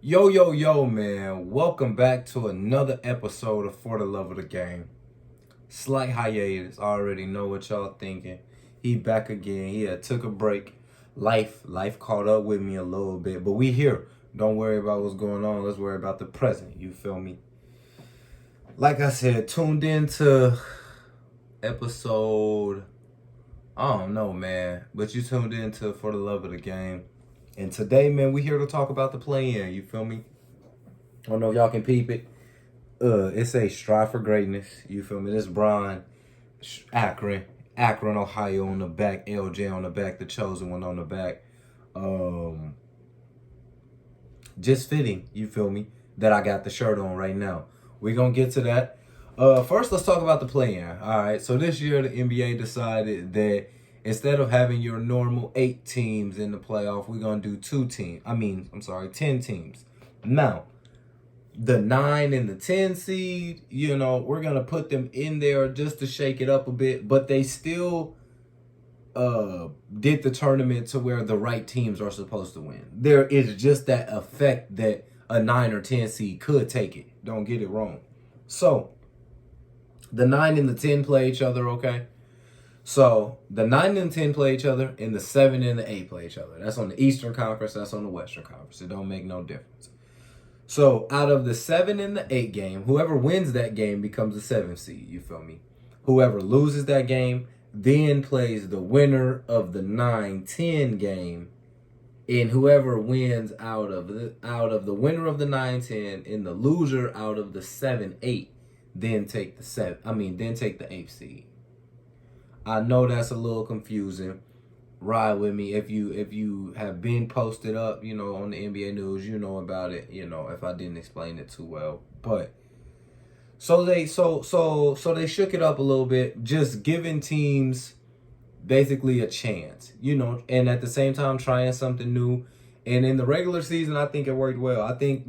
Yo, man. Welcome back to another episode of For the Love of the Game. Slight hiatus. I already know what y'all thinking. He back again. He had took a break. Life caught up with me a little bit. But we here. Don't worry about what's going on. Let's worry about the present. You feel me? Like I said, tuned into episode... I don't know, man. But you tuned into For the Love of the Game. And today, man, we here to talk about the play-in. You feel me? I don't know if y'all can peep it. It's a strive for greatness. You feel me? This Brian, Akron, Ohio on the back, LJ on the back, the chosen one on the back. Just fitting, you feel me, that I got the shirt on right now. We're gonna get to that. First, let's talk about the play-in. All right. So this year, the NBA decided that instead of having your normal 8 teams in the playoff, we're going to do 10 teams. Now, the 9 and the 10 seed, we're going to put them in there just to shake it up a bit. But they still did the tournament to where the right teams are supposed to win. There is just that effect that a 9 or 10 seed could take it. Don't get it wrong. So, the 9 and the 10 play each other, okay? So, the 9 and 10 play each other, and the 7 and the 8 play each other. That's on the Eastern Conference, that's on the Western Conference. It don't make no difference. So, out of the 7 and the 8 game, whoever wins that game becomes the 7 seed, you feel me? Whoever loses that game then plays the winner of the 9-10 game, and whoever wins out of the winner of the 9-10 and the loser out of the 7-8 then take the 8th seed. I know that's a little confusing. Ride with me. If you have been posted up, on the NBA news, you know about it, if I didn't explain it too well. But so they shook it up a little bit, just giving teams basically a chance, and at the same time trying something new. And in the regular season, I think it worked well. I think,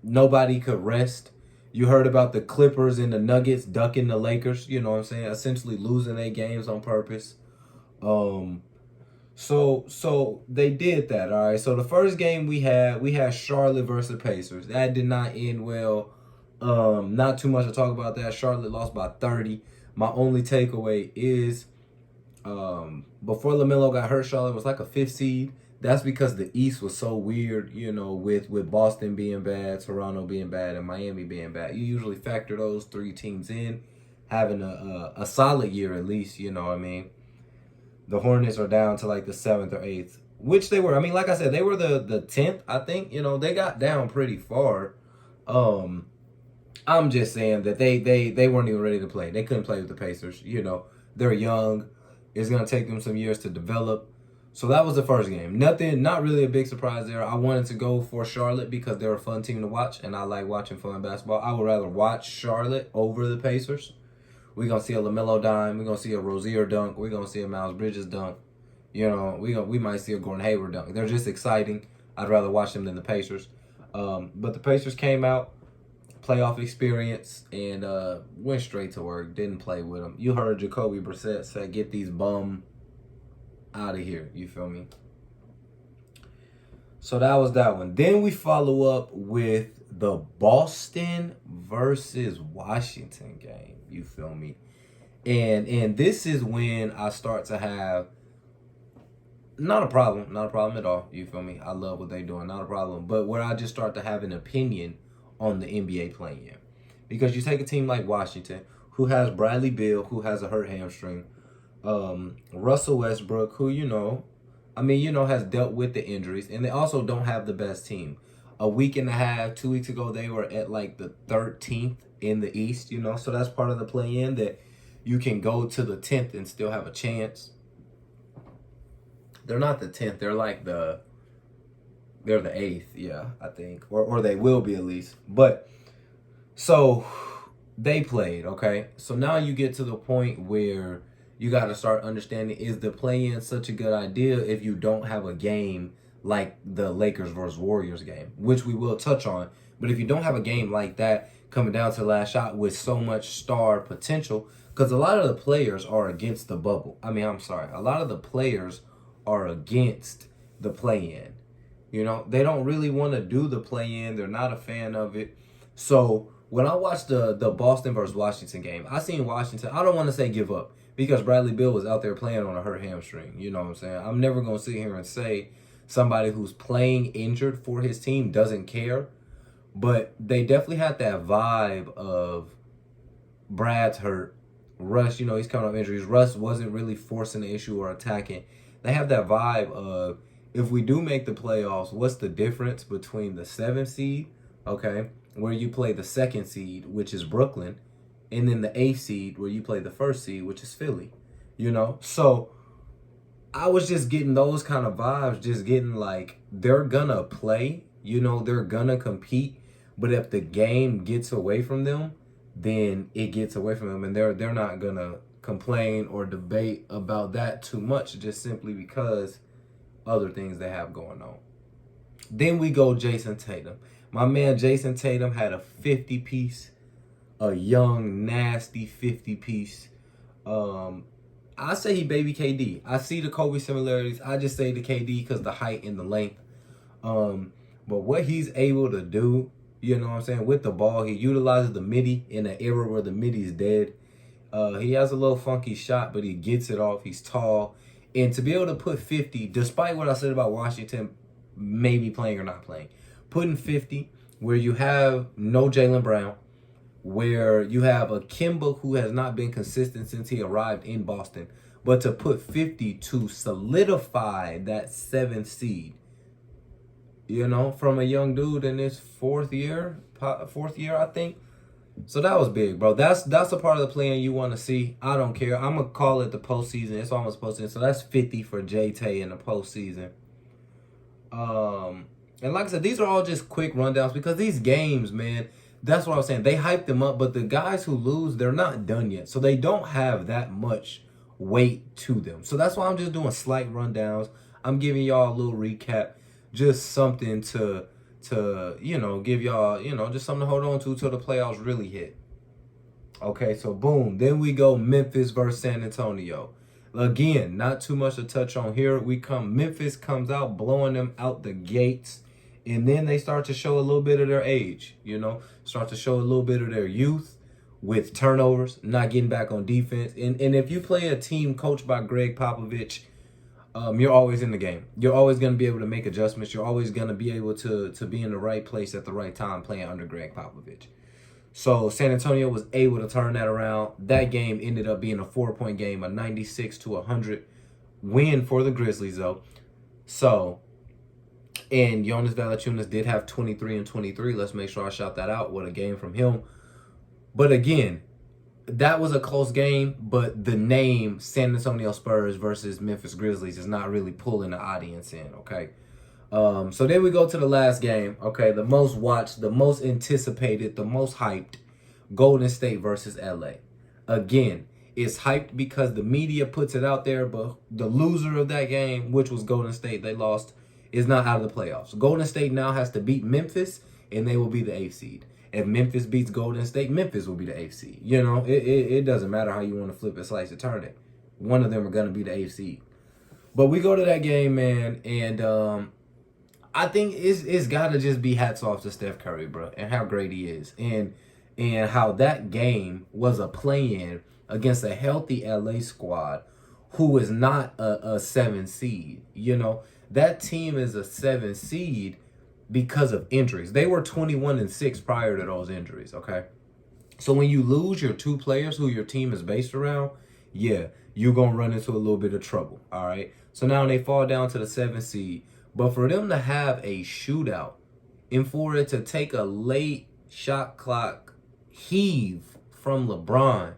nobody could rest. You heard about the Clippers and the Nuggets ducking the Lakers, you know what I'm saying? Essentially losing their games on purpose. So they did that, all right? So the first game we had Charlotte versus Pacers. That did not end well. Not too much to talk about that. Charlotte lost by 30. My only takeaway is before LaMelo got hurt, Charlotte was like a 5th seed. That's because the East was so weird, with Boston being bad, Toronto being bad, and Miami being bad. You usually factor those 3 teams in, having a solid year at least, you know what I mean? The Hornets are down to like the 7th or 8th, which they were. I mean, like I said, they were the 10th, I think. They got down pretty far. I'm just saying that they weren't even ready to play. They couldn't play with the Pacers, They're young. It's going to take them some years to develop. So that was the first game. Not really a big surprise there. I wanted to go for Charlotte because they're a fun team to watch, and I like watching fun basketball. I would rather watch Charlotte over the Pacers. We're going to see a LaMelo dime. We're going to see a Rozier dunk. We're going to see a Miles Bridges dunk. We might see a Gordon Hayward dunk. They're just exciting. I'd rather watch them than the Pacers. But the Pacers came out, playoff experience, and went straight to work. Didn't play with them. You heard Jacoby Brissett say, get these bum out of here, you feel me? So that was that one. Then we follow up with the Boston versus Washington game, you feel me? And this is when I start to have not a problem at all, you feel me? I love what they're doing, not a problem. But where I just start to have an opinion on the NBA play-in. Because you take a team like Washington, who has Bradley Beal, who has a hurt hamstring, Russell Westbrook, who, has dealt with the injuries, and they also don't have the best team. A week and a half, 2 weeks ago, they were at like the 13th in the East, so that's part of the play-in, that you can go to the 10th and still have a chance. They're not the 10th, they're the 8th, yeah, I think, or they will be at least. But so they played, okay? So now you get to the point where you got to start understanding, is the play-in such a good idea if you don't have a game like the Lakers versus Warriors game, which we will touch on. But if you don't have a game like that coming down to the last shot with so much star potential, because a lot of the players are against the bubble. A lot of the players are against the play-in. You know, they don't really want to do the play-in. They're not a fan of it. So when I watched the Boston versus Washington game, I seen Washington. I don't want to say give up because Bradley Beal was out there playing on a hurt hamstring. You know what I'm saying? I'm never going to sit here and say somebody who's playing injured for his team doesn't care. But they definitely had that vibe of Brad's hurt. Russ, you know, he's coming off injuries. Russ wasn't really forcing the issue or attacking. They have that vibe of, if we do make the playoffs, what's the difference between the 7th seed, okay, where you play the 2nd seed, which is Brooklyn, and then the 8th seed, where you play the 1st seed, which is Philly, you know? So I was just getting those kind of vibes, just getting like, they're gonna play, you know, they're gonna compete, but if the game gets away from them, then it gets away from them, and they're not gonna complain or debate about that too much, just simply because other things they have going on. Then we go Jason Tatum. My man Jason Tatum had a 50-piece, a young, nasty 50-piece. I say he baby KD. I see the Kobe similarities. I just say the KD because the height and the length. But what he's able to do, you know what I'm saying, with the ball, he utilizes the midi in an era where the midi is dead. He has a little funky shot, but he gets it off. He's tall. And to be able to put 50, despite what I said about Washington maybe playing or not playing, putting 50 where you have no Jaylen Brown, where you have a Kemba who has not been consistent since he arrived in Boston, but to put 50 to solidify that 7th seed, you know, from a young dude in his fourth year, I think. So that was big, bro. That's a part of the plan you want to see. I don't care. I'm going to call it the postseason. It's almost postseason. So that's 50 for J-Tay in the postseason. And like I said, these are all just quick rundowns because these games, man, that's what I was saying. They hyped them up, but the guys who lose, they're not done yet. So they don't have that much weight to them. So that's why I'm just doing slight rundowns. I'm giving y'all a little recap. Just something to you know, give y'all, you know, just something to hold on to till the playoffs really hit. Okay, so boom. Then we go Memphis versus San Antonio. Again, not too much to touch on here. Memphis comes out blowing them out the gates. And then they start to show a little bit of their age, you know, start to show a little bit of their youth with turnovers, not getting back on defense. And if you play a team coached by Greg Popovich, you're always in the game. You're always going to be able to make adjustments. You're always going to be able to be in the right place at the right time playing under Greg Popovich. So San Antonio was able to turn that around. That game ended up being a 4-point game, a 96-100 win for the Grizzlies, though. So, and Jonas Valanciunas did have 23 and 23. Let's make sure I shout that out. What a game from him. But again, that was a close game, but the name San Antonio Spurs versus Memphis Grizzlies is not really pulling the audience in, okay? So then we go to the last game, okay? The most watched, the most anticipated, the most hyped, Golden State versus LA. Again, it's hyped because the media puts it out there, but the loser of that game, which was Golden State, they lost, is not out of the playoffs. Golden State now has to beat Memphis, and they will be the 8th seed. If Memphis beats Golden State, Memphis will be the 8th seed. You know, it doesn't matter how you want to flip it, slice it, turn it. One of them are going to be the 8th seed. But we go to that game, man, and I think it's got to just be hats off to Steph Curry, bro, and how great he is. And how that game was a play-in against a healthy LA squad who is not a 7 seed. You know, that team is a 7 seed because of injuries. They were 21-6 prior to those injuries, okay? So when you lose your 2 players who your team is based around, yeah, you're going to run into a little bit of trouble, all right? So now they fall down to the 7th seed. But for them to have a shootout and for it to take a late shot clock heave from LeBron,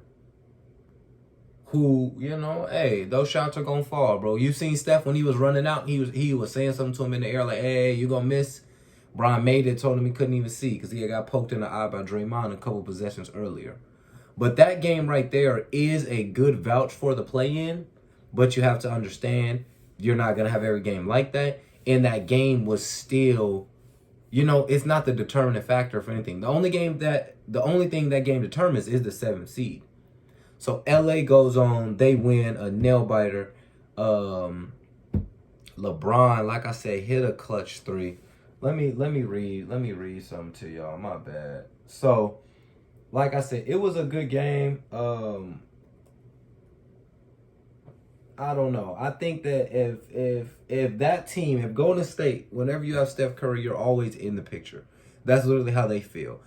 who, you know, hey, those shots are going to fall, bro. You seen Steph when he was running out, he was saying something to him in the air like, hey, you going to miss? Brian made it, told him he couldn't even see because he got poked in the eye by Draymond a couple possessions earlier. But that game right there is a good vouch for the play-in, but you have to understand you're not going to have every game like that. And that game was still, you know, it's not the determining factor for anything. The only thing that game determines is the 7th seed. So LA goes on, they win a nail biter. LeBron, like I said, hit a clutch three. Let me read something to y'all. My bad. So, like I said, it was a good game. I don't know. I think that if that team, if Golden State, whenever you have Steph Curry, you're always in the picture. That's literally how they feel.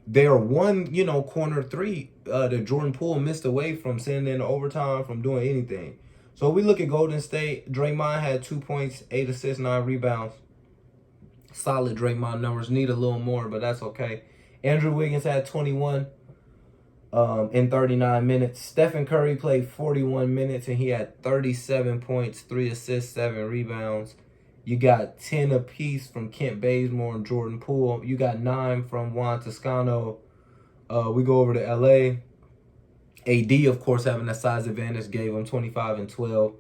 They're one, corner three that Jordan Poole missed away from sending in overtime, from doing anything. So we look at Golden State. Draymond had 2 points, 8 assists, 9 rebounds. Solid Draymond numbers. Need a little more, but that's okay. Andrew Wiggins had 21 in 39 minutes. Stephen Curry played 41 minutes, and he had 37 points, 3 assists, 7 rebounds. You got 10 apiece from Kent Bazemore and Jordan Poole. You got 9 from Juan Toscano. We go over to L.A. AD, of course, having that size advantage, gave him 25 and 12.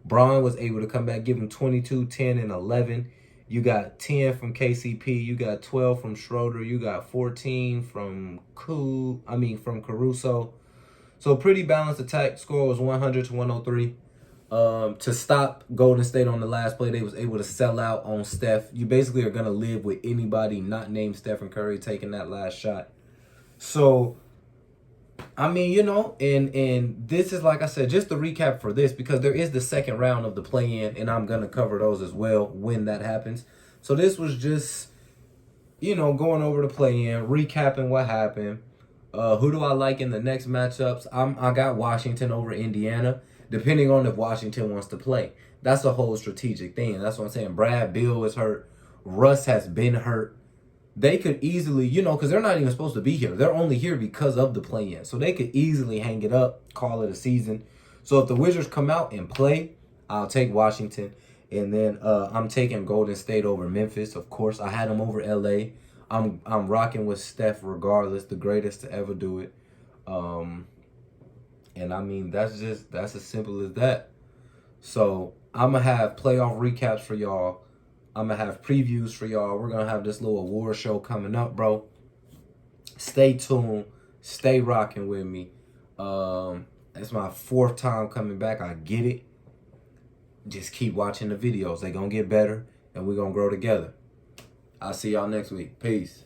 Bron was able to come back, give him 22, 10, and 11. You got 10 from KCP. You got 12 from Schroeder. You got 14 from Caruso. So pretty balanced attack. Score was 100 to 103. To stop Golden State on the last play, they was able to sell out on Steph. You basically are going to live with anybody not named Stephen Curry taking that last shot. So, and this is, like I said, just the recap for this, because there is the second round of the play-in, and I'm going to cover those as well when that happens. So this was just, going over the play-in, recapping what happened. Who do I like in the next matchups? I got Washington over Indiana, depending on if Washington wants to play. That's a whole strategic thing. That's what I'm saying. Brad Beal is hurt. Russ has been hurt. They could easily, because they're not even supposed to be here. They're only here because of the play-in. So they could easily hang it up, call it a season. So if the Wizards come out and play, I'll take Washington. And then I'm taking Golden State over Memphis. Of course, I had them over L.A. I'm rocking with Steph regardless, the greatest to ever do it. That's as simple as that. So I'm going to have playoff recaps for y'all. I'm going to have previews for y'all. We're going to have this little award show coming up, bro. Stay tuned. Stay rocking with me. It's my 4th time coming back. I get it. Just keep watching the videos. They're going to get better, and we're going to grow together. I'll see y'all next week. Peace.